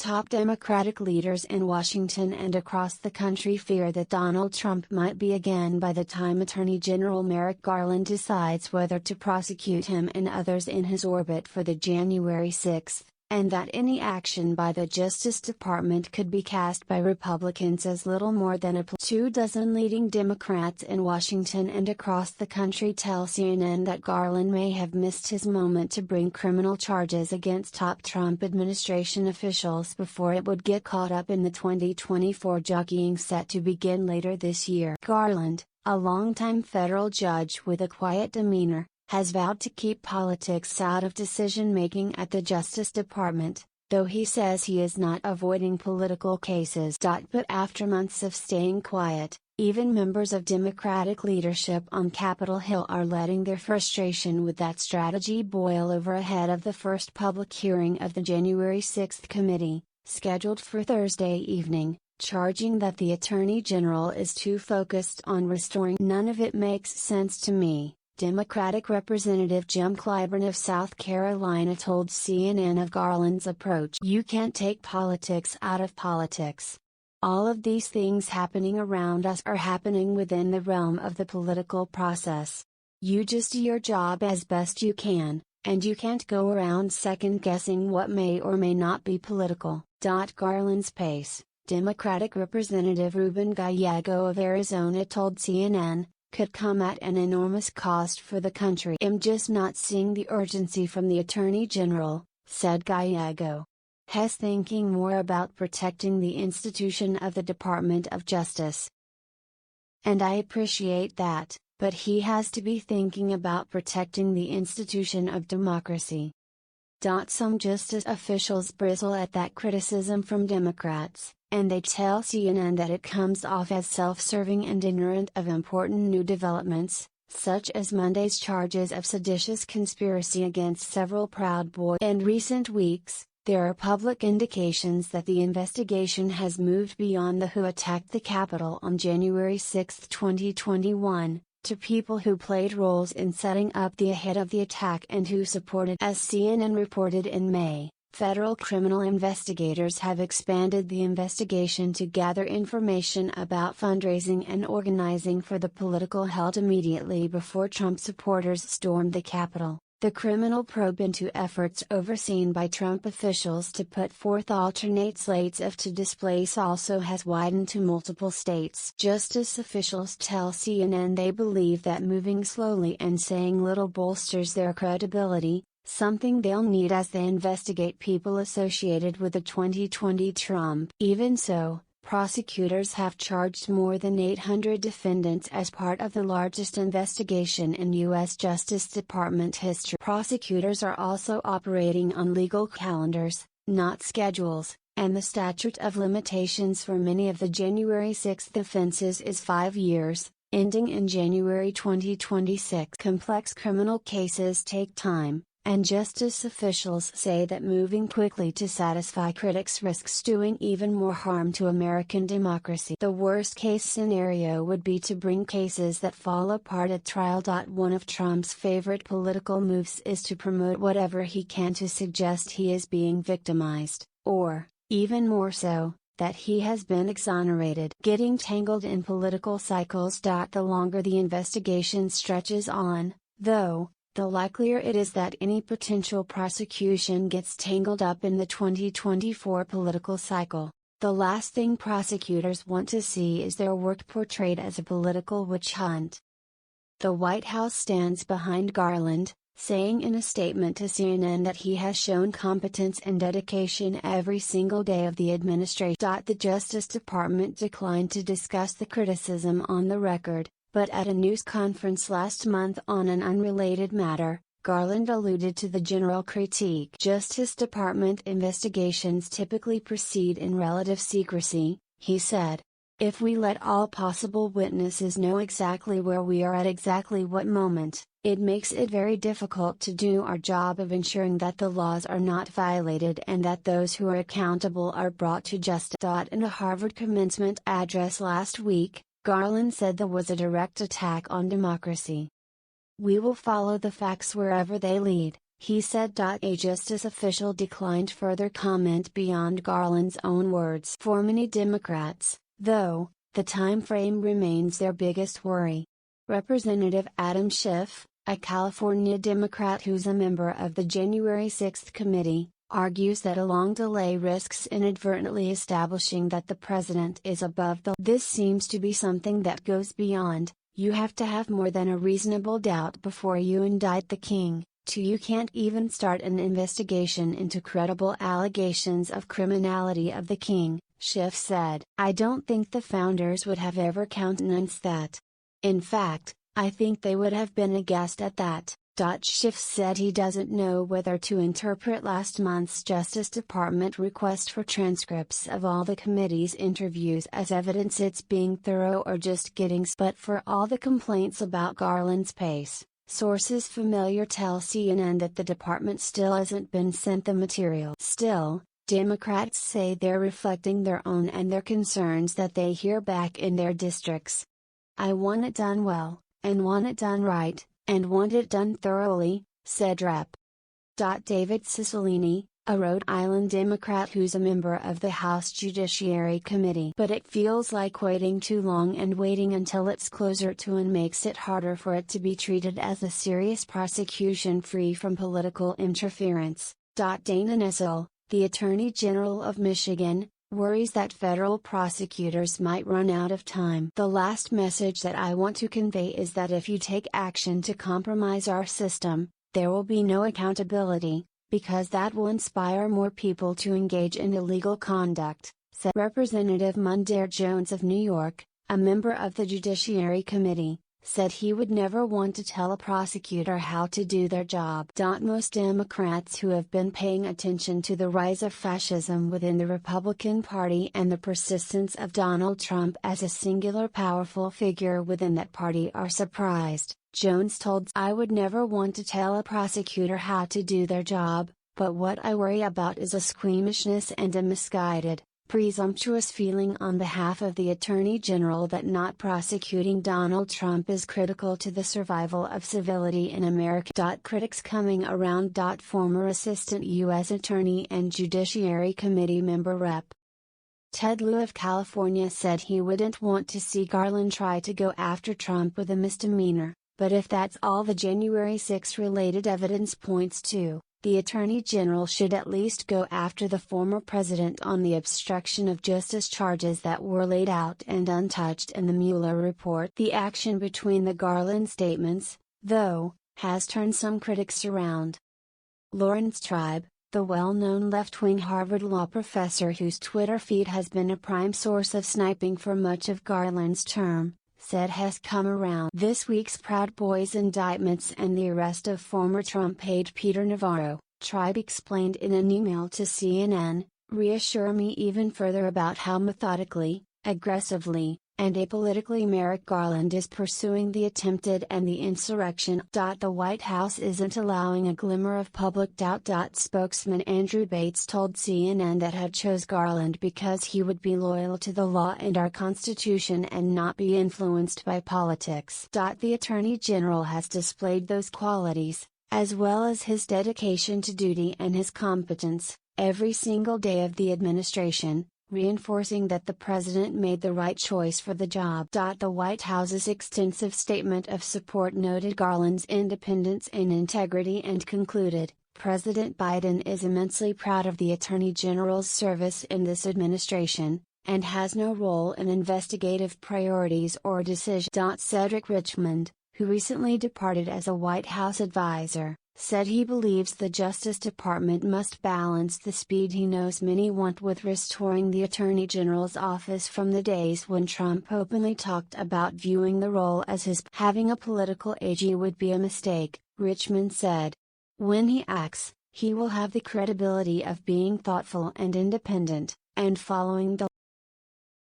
Top Democratic leaders in Washington and across the country fear that Donald Trump might be again by the time Attorney General Merrick Garland decides whether to prosecute him and others in his orbit for the January 6th, and that any action by the Justice Department could be cast by Republicans as little more than a 24 leading Democrats in Washington and across the country tell CNN that Garland may have missed his moment to bring criminal charges against top Trump administration officials before it would get caught up in the 2024 jockeying set to begin later this year. Garland, a longtime federal judge with a quiet demeanor, has vowed to keep politics out of decision-making at the Justice Department, though he says he is not avoiding political cases. But after months of staying quiet, even members of Democratic leadership on Capitol Hill are letting their frustration with that strategy boil over ahead of the first public hearing of the January 6th committee, scheduled for Thursday evening, charging that the Attorney General is too focused on restoring. "None of it makes sense to me," Democratic Representative Jim Clyburn of South Carolina told CNN of Garland's approach. "You can't take politics out of politics. All of these things happening around us are happening within the realm of the political process. You just do your job as best you can, and you can't go around second-guessing what may or may not be political." Garland's pace, Democratic Representative Ruben Gallego of Arizona told CNN, could come at an enormous cost for the country. "I'm just not seeing the urgency from the Attorney General," said Gallego. "He's thinking more about protecting the institution of the Department of Justice. And I appreciate that, but he has to be thinking about protecting the institution of democracy." Some justice officials bristle at that criticism from Democrats, and they tell CNN that it comes off as self-serving and ignorant of important new developments, such as Monday's charges of seditious conspiracy against several Proud Boys. In recent weeks, there are public indications that the investigation has moved beyond the who attacked the Capitol on January 6, 2021, to people who played roles in setting up the ahead of the attack and who supported. As CNN reported in May, federal criminal investigators have expanded the investigation to gather information about fundraising and organizing for the political held immediately before Trump supporters stormed the Capitol. The criminal probe into efforts overseen by Trump officials to put forth alternate slates of to displace also has widened to multiple states. Justice officials tell CNN they believe that moving slowly and saying little bolsters their credibility, something they'll need as they investigate people associated with the 2020 Trump. Even so, prosecutors have charged more than 800 defendants as part of the largest investigation in U.S. Justice Department history. Prosecutors are also operating on legal calendars, not schedules, and the statute of limitations for many of the January 6th offenses is 5 years, ending in January 2026. Complex criminal cases take time, and justice officials say that moving quickly to satisfy critics risks doing even more harm to American democracy. The worst-case scenario would be to bring cases that fall apart at trial. One of Trump's favorite political moves is to promote whatever he can to suggest he is being victimized, or, even more so, that he has been exonerated. Getting tangled in political cycles. The longer the investigation stretches on, though, the likelier it is that any potential prosecution gets tangled up in the 2024 political cycle. The last thing prosecutors want to see is their work portrayed as a political witch hunt. The White House stands behind Garland, saying in a statement to CNN that he has shown competence and dedication every single day of the administration. The Justice Department declined to discuss the criticism on the record, but at a news conference last month on an unrelated matter, Garland alluded to the general critique. Justice Department investigations typically proceed in relative secrecy, he said. If we let all possible witnesses know exactly where we are at exactly what moment, it makes it very difficult to do our job of ensuring that the laws are not violated and that those who are accountable are brought to justice. In a Harvard commencement address last week, Garland said there was a direct attack on democracy. "We will follow the facts wherever they lead, he said. A justice official declined further comment beyond Garland's own words. For many Democrats, though, the time frame remains their biggest worry. Representative Adam Schiff, a California Democrat who's a member of the January 6 committee, argues that a long delay risks inadvertently establishing that the president is above the law. This seems to be something that goes beyond, you have to have more than a reasonable doubt before you indict the king, to you can't even start an investigation into credible allegations of criminality of the king, Schiff said. I don't think the founders would have ever countenanced that. In fact, I think they would have been aghast at that. Schiff said he doesn't know whether to interpret last month's Justice Department request for transcripts of all the committee's interviews as evidence it's being thorough or just getting. But for all the complaints about Garland's pace, sources familiar tell CNN that the department still hasn't been sent the material. Still, Democrats say they're reflecting their own and their concerns that they hear back in their districts. I want it done well, and want it done right, and want it done thoroughly, said Rep. David Cicilline, a Rhode Island Democrat who's a member of the House Judiciary Committee. But it feels like waiting too long, and waiting until it's closer to and makes it harder for it to be treated as a serious prosecution free from political interference. Dana Nessel, the Attorney General of Michigan, worries that federal prosecutors might run out of time. The last message that I want to convey is that if you take action to compromise our system, there will be no accountability, because that will inspire more people to engage in illegal conduct, said Representative Mondaire Jones of New York, a member of the Judiciary Committee, said he would never want to tell a prosecutor how to do their job. Most Democrats who have been paying attention to the rise of fascism within the Republican Party and the persistence of Donald Trump as a singular powerful figure within that party are surprised, Jones told. I would never want to tell a prosecutor how to do their job, but what I worry about is a squeamishness and a misguided, presumptuous feeling on behalf of the Attorney General that not prosecuting Donald Trump is critical to the survival of civility in America. Critics coming around. Former Assistant U.S. Attorney and Judiciary Committee member Rep. Ted Lieu of California said he wouldn't want to see Garland try to go after Trump with a misdemeanor, but if that's all the January 6 related evidence points to, the Attorney General should at least go after the former president on the obstruction of justice charges that were laid out and untouched in the Mueller report. The action between the Garland statements, though, has turned some critics around. Lawrence Tribe, the well-known left-wing Harvard law professor whose Twitter feed has been a prime source of sniping for much of Garland's term, said has come around. This week's Proud Boys indictments and the arrest of former Trump aide Peter Navarro, Tribe explained in an email to CNN, reassure me even further about how methodically, aggressively, and apolitically Merrick Garland is pursuing the attempted and the insurrection. The White House isn't allowing a glimmer of public doubt. Spokesman Andrew Bates told CNN that had chose Garland because he would be loyal to the law and our Constitution and not be influenced by politics. The Attorney General has displayed those qualities, as well as his dedication to duty and his competence, every single day of the administration, reinforcing that the president made the right choice for the job. The White House's extensive statement of support noted Garland's independence and integrity and concluded, President Biden is immensely proud of the Attorney General's service in this administration, and has no role in investigative priorities or decisions. Cedric Richmond, who recently departed as a White House advisor, said he believes the Justice Department must balance the speed he knows many want with restoring the Attorney General's office from the days when Trump openly talked about viewing the role as his. Having a political AG would be a mistake, Richmond said. When he acts, he will have the credibility of being thoughtful and independent, and following the